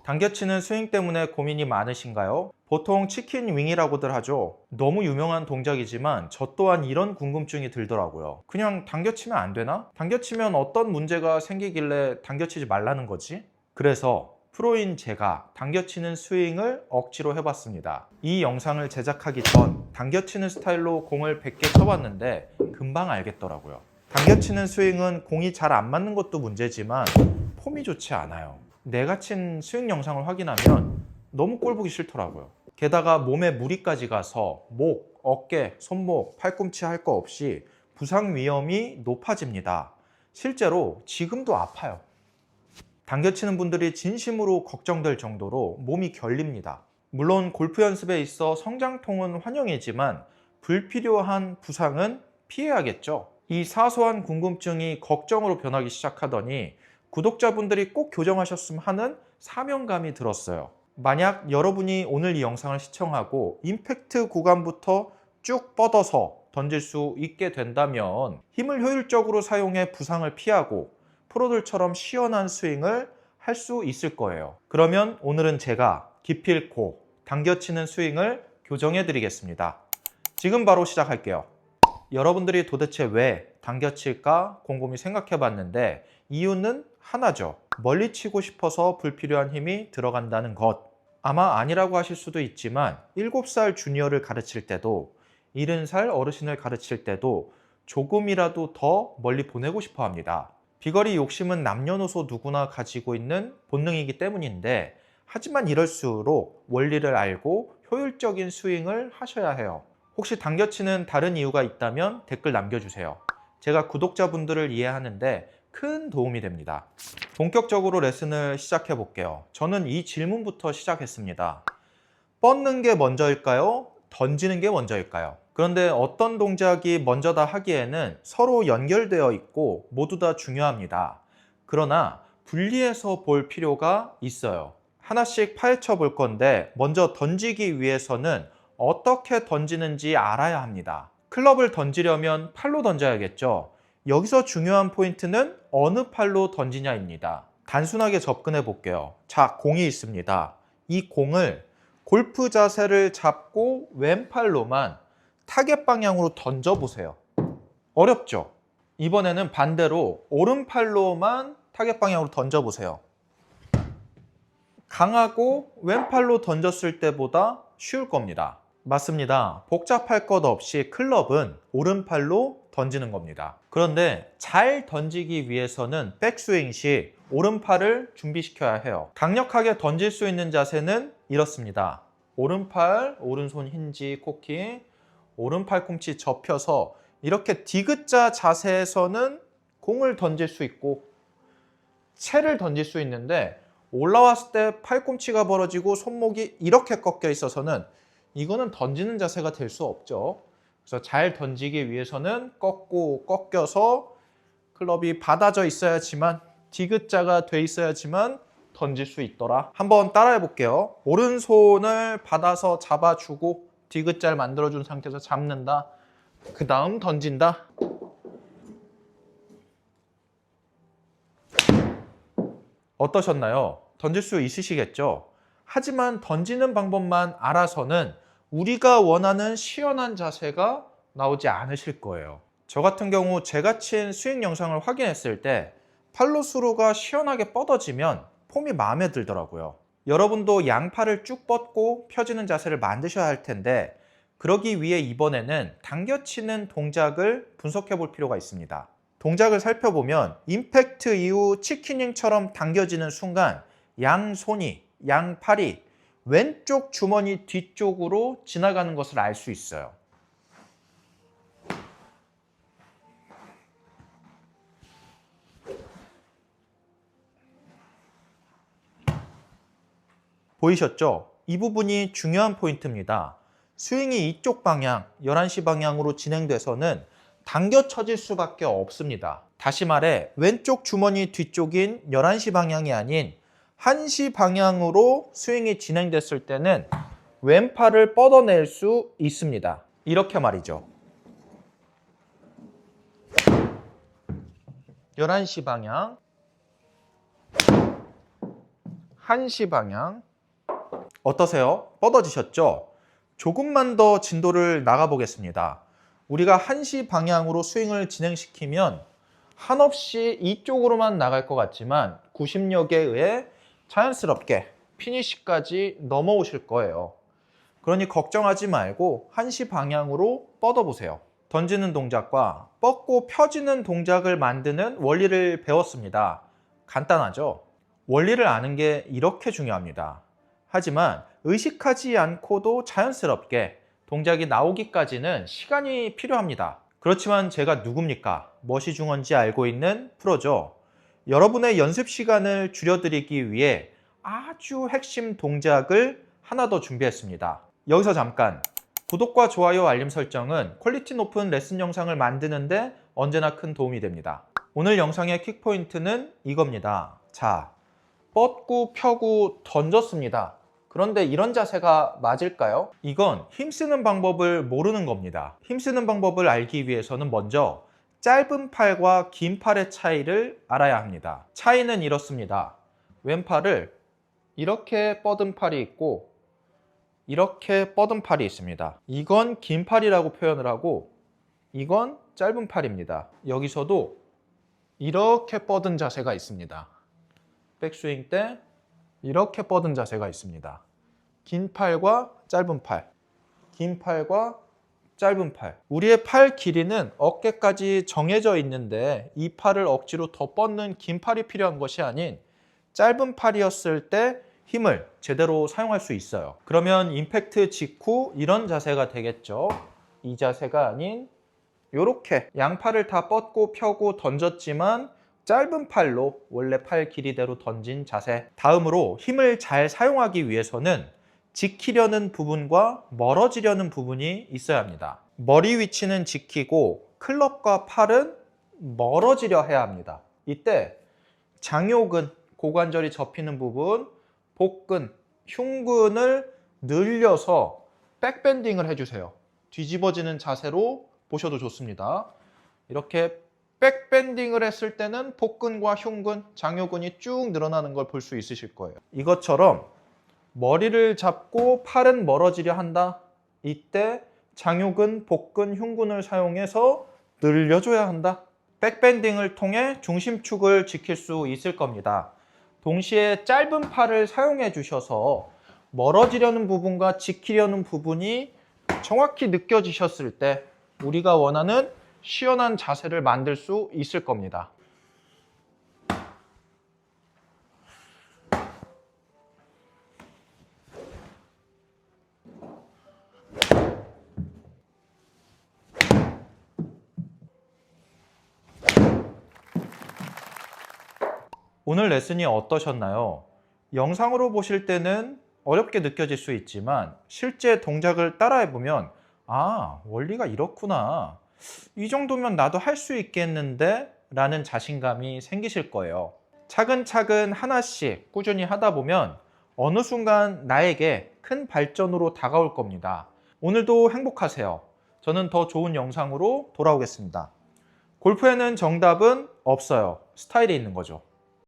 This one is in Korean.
당겨치는 스윙 때문에 고민이 많으신가요? 보통 치킨 윙이라고들 하죠. 너무 유명한 동작이지만 저 또한 이런 궁금증이 들더라고요. 그냥 당겨치면 안 되나? 당겨치면 어떤 문제가 생기길래 당겨치지 말라는 거지? 그래서 프로인 제가 당겨치는 스윙을 억지로 해봤습니다. 이 영상을 제작하기 전 당겨치는 스타일로 공을 100개 쳐봤는데 금방 알겠더라고요. 당겨치는 스윙은 공이 잘 안 맞는 것도 문제지만 폼이 좋지 않아요. 내가 친 스윙 영상을 확인하면 너무 꼴 보기 싫더라고요. 게다가 몸에 무리까지 가서 목, 어깨, 손목, 팔꿈치 할 거 없이 부상 위험이 높아집니다. 실제로 지금도 아파요. 당겨치는 분들이 진심으로 걱정될 정도로 몸이 결립니다. 물론 골프 연습에 있어 성장통은 환영이지만 불필요한 부상은 피해야겠죠. 이 사소한 궁금증이 걱정으로 변하기 시작하더니 구독자분들이 꼭 교정하셨으면 하는 사명감이 들었어요. 만약 여러분이 오늘 이 영상을 시청하고 임팩트 구간부터 쭉 뻗어서 던질 수 있게 된다면 힘을 효율적으로 사용해 부상을 피하고 프로들처럼 시원한 스윙을 할 수 있을 거예요. 그러면 오늘은 제가 기필코 당겨치는 스윙을 교정해 드리겠습니다. 지금 바로 시작할게요. 여러분들이 도대체 왜 당겨칠까 곰곰이 생각해 봤는데 이유는 하나죠. 멀리 치고 싶어서 불필요한 힘이 들어간다는 것. 아마 아니라고 하실 수도 있지만 7살 주니어를 가르칠 때도 70살 어르신을 가르칠 때도 조금이라도 더 멀리 보내고 싶어 합니다. 비거리 욕심은 남녀노소 누구나 가지고 있는 본능이기 때문인데 하지만 이럴수록 원리를 알고 효율적인 스윙을 하셔야 해요. 혹시 당겨치는 다른 이유가 있다면 댓글 남겨주세요. 제가 구독자분들을 이해하는데 큰 도움이 됩니다. 본격적으로 레슨을 시작해 볼게요. 저는 이 질문부터 시작했습니다. 뻗는 게 먼저일까요? 던지는 게 먼저일까요? 그런데 어떤 동작이 먼저다 하기에는 서로 연결되어 있고 모두 다 중요합니다. 그러나 분리해서 볼 필요가 있어요. 하나씩 파헤쳐 볼 건데 먼저 던지기 위해서는 어떻게 던지는지 알아야 합니다. 클럽을 던지려면 팔로 던져야겠죠. 여기서 중요한 포인트는 어느 팔로 던지냐입니다. 단순하게 접근해 볼게요. 자, 공이 있습니다. 이 공을 골프 자세를 잡고 왼팔로만 타겟 방향으로 던져보세요. 어렵죠? 이번에는 반대로 오른팔로만 타겟 방향으로 던져보세요. 강하고 왼팔로 던졌을 때보다 쉬울 겁니다. 맞습니다. 복잡할 것 없이 클럽은 오른팔로 던지는 겁니다. 그런데 잘 던지기 위해서는 백스윙 시 오른팔을 준비시켜야 해요. 강력하게 던질 수 있는 자세는 이렇습니다. 오른팔, 오른손 힌지, 코킹, 오른팔꿈치 접혀서 이렇게 디귿자 자세에서는 공을 던질 수 있고 채를 던질 수 있는데 올라왔을 때 팔꿈치가 벌어지고 손목이 이렇게 꺾여 있어서는 이거는 던지는 자세가 될 수 없죠. 그래서 잘 던지기 위해서는 꺾고 꺾여서 클럽이 받아져 있어야지만 디귿자가 돼 있어야지만 던질 수 있더라. 한번 따라해 볼게요. 오른손을 받아서 잡아주고 디귿자를 만들어준 상태에서 잡는다. 그 다음 던진다. 어떠셨나요? 던질 수 있으시겠죠? 하지만 던지는 방법만 알아서는 우리가 원하는 시원한 자세가 나오지 않으실 거예요. 저 같은 경우 제가 친 스윙 영상을 확인했을 때 팔로스루가 시원하게 뻗어지면 폼이 마음에 들더라고요. 여러분도 양팔을 쭉 뻗고 펴지는 자세를 만드셔야 할 텐데 그러기 위해 이번에는 당겨치는 동작을 분석해 볼 필요가 있습니다. 동작을 살펴보면 임팩트 이후 치킨윙처럼 당겨지는 순간 양손이, 양팔이 왼쪽 주머니 뒤쪽으로 지나가는 것을 알 수 있어요. 보이셨죠? 이 부분이 중요한 포인트입니다. 스윙이 이쪽 방향, 11시 방향으로 진행돼서는 당겨 쳐질 수밖에 없습니다. 다시 말해 왼쪽 주머니 뒤쪽인 11시 방향이 아닌 1시 방향으로 스윙이 진행됐을 때는 왼팔을 뻗어낼 수 있습니다. 이렇게 말이죠. 11시 방향, 1시 방향. 어떠세요? 뻗어지셨죠? 조금만 더 진도를 나가 보겠습니다. 우리가 1시 방향으로 스윙을 진행시키면 한없이 이쪽으로만 나갈 것 같지만 구심력에 의해 자연스럽게 피니시까지 넘어오실 거예요. 그러니 걱정하지 말고 1시 방향으로 뻗어보세요. 던지는 동작과 뻗고 펴지는 동작을 만드는 원리를 배웠습니다. 간단하죠? 원리를 아는 게 이렇게 중요합니다. 하지만 의식하지 않고도 자연스럽게 동작이 나오기까지는 시간이 필요합니다. 그렇지만 제가 누굽니까? 멋이 중요한지 알고 있는 프로죠. 여러분의 연습 시간을 줄여드리기 위해 아주 핵심 동작을 하나 더 준비했습니다. 여기서 잠깐, 구독과 좋아요, 알림 설정은 퀄리티 높은 레슨 영상을 만드는데 언제나 큰 도움이 됩니다. 오늘 영상의 킥포인트는 이겁니다. 자, 뻗고 펴고 던졌습니다. 그런데 이런 자세가 맞을까요? 이건 힘쓰는 방법을 모르는 겁니다. 힘쓰는 방법을 알기 위해서는 먼저 짧은 팔과 긴 팔의 차이를 알아야 합니다. 차이는 이렇습니다. 왼팔을 이렇게 뻗은 팔이 있고 이렇게 뻗은 팔이 있습니다. 이건 긴 팔이라고 표현을 하고 이건 짧은 팔입니다. 여기서도 이렇게 뻗은 자세가 있습니다. 백스윙 때 이렇게 뻗은 자세가 있습니다. 긴 팔과 짧은 팔, 긴 팔과 짧은 팔. 우리의 팔 길이는 어깨까지 정해져 있는데 이 팔을 억지로 더 뻗는 긴 팔이 필요한 것이 아닌 짧은 팔이었을 때 힘을 제대로 사용할 수 있어요. 그러면 임팩트 직후 이런 자세가 되겠죠. 이 자세가 아닌 이렇게 양팔을 다 뻗고 펴고 던졌지만 짧은 팔로 원래 팔 길이대로 던진 자세. 다음으로 힘을 잘 사용하기 위해서는 지키려는 부분과 멀어지려는 부분이 있어야 합니다. 머리 위치는 지키고 클럽과 팔은 멀어지려 해야 합니다. 이때 장요근, 고관절이 접히는 부분, 복근, 흉근을 늘려서 백밴딩을 해주세요. 뒤집어지는 자세로 보셔도 좋습니다. 이렇게 백밴딩을 했을 때는 복근과 흉근, 장요근이 쭉 늘어나는 걸 볼 수 있으실 거예요. 이것처럼 머리를 잡고 팔은 멀어지려 한다. 이때 장요근, 복근, 흉근을 사용해서 늘려줘야 한다. 백밴딩을 통해 중심축을 지킬 수 있을 겁니다. 동시에 짧은 팔을 사용해 주셔서 멀어지려는 부분과 지키려는 부분이 정확히 느껴지셨을 때 우리가 원하는 시원한 자세를 만들 수 있을 겁니다. 오늘 레슨이 어떠셨나요? 영상으로 보실 때는 어렵게 느껴질 수 있지만 실제 동작을 따라해보면 원리가 이렇구나. 이 정도면 나도 할 수 있겠는데? 라는 자신감이 생기실 거예요. 차근차근 하나씩 꾸준히 하다 보면 어느 순간 나에게 큰 발전으로 다가올 겁니다. 오늘도 행복하세요. 저는 더 좋은 영상으로 돌아오겠습니다. 골프에는 정답은 없어요. 스타일이 있는 거죠.